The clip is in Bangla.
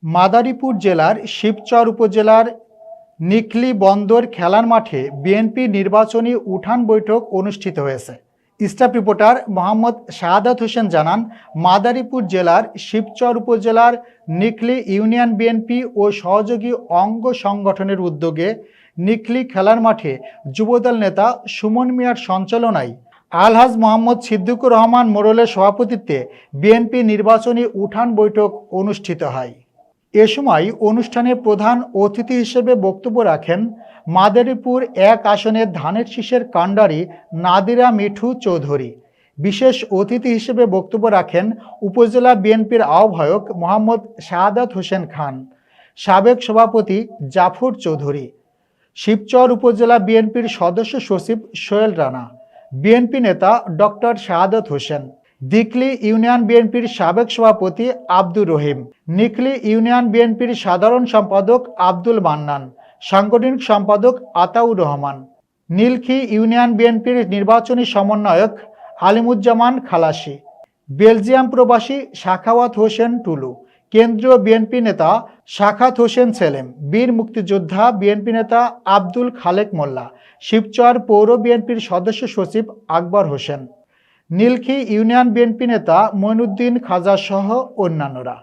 মাদারীপুর জেলার শিবচর উপজেলার নিকলী বন্দর খেলার মাঠে বিএনপি নির্বাচনী উঠান বৈঠক অনুষ্ঠিত হয়েছে। স্টাফ রিপোর্টার মোহাম্মদ শাহাদাত হোসেন জানান, মাদারীপুর জেলার শিবচর উপজেলার নিকলী ইউনিয়ন বিএনপি ও সহযোগী অঙ্গ সংগঠনের উদ্যোগে নিকলী খেলার মাঠে যুবদল নেতা সুমন মিয়ার সঞ্চালনায় আলহাজ মোহাম্মদ সিদ্দিকুর রহমান মোড়লের সভাপতিত্বে বিএনপি নির্বাচনী উঠান বৈঠক অনুষ্ঠিত হয়। এ সময় অনুষ্ঠানে প্রধান অতিথি হিসেবে বক্তব্য রাখেন মাদারীপুর ১ আসনের ধানের শীষের কাণ্ডারি নাদিরা মিঠু চৌধুরী। বিশেষ অতিথি হিসেবে বক্তব্য রাখেন উপজেলা বিএনপির আহ্বায়ক মোহাম্মদ শাহাদাত হোসেন খান, সাবেক সভাপতি জাফর চৌধুরী, শিবচর উপজেলা বিএনপির সদস্য সচিব সোহেল রানা, বিএনপি নেতা ডক্টর শাহাদাত হোসেন, দিকলী ইউনিয়ন বিএনপির সাবেক সভাপতি আব্দুর রহিম, নিকলী ইউনিয়ন বিএনপির সাধারণ সম্পাদক আব্দুল মান্নান, সাংগঠনিক সম্পাদক আতাউর রহমান, নীলক্ষী ইউনিয়ন বিএনপির নির্বাচনী সমন্বয়ক আলিমুজ্জামান খালাসি, বেলজিয়াম প্রবাসী সাখাওয়াত হোসেন টুলু, কেন্দ্রীয় বিএনপি নেতা সাখাত হোসেন সেলিম, বীর মুক্তিযোদ্ধা বিএনপি নেতা আব্দুল খালেক মোল্লা, শিবচর পৌর বিএনপির সদস্য সচিব আকবর হোসেন, নীলক্ষী ইউনিয়ন বিএনপি নেতা মঈনুদ্দিন খাজা সহ অন্যান্যরা।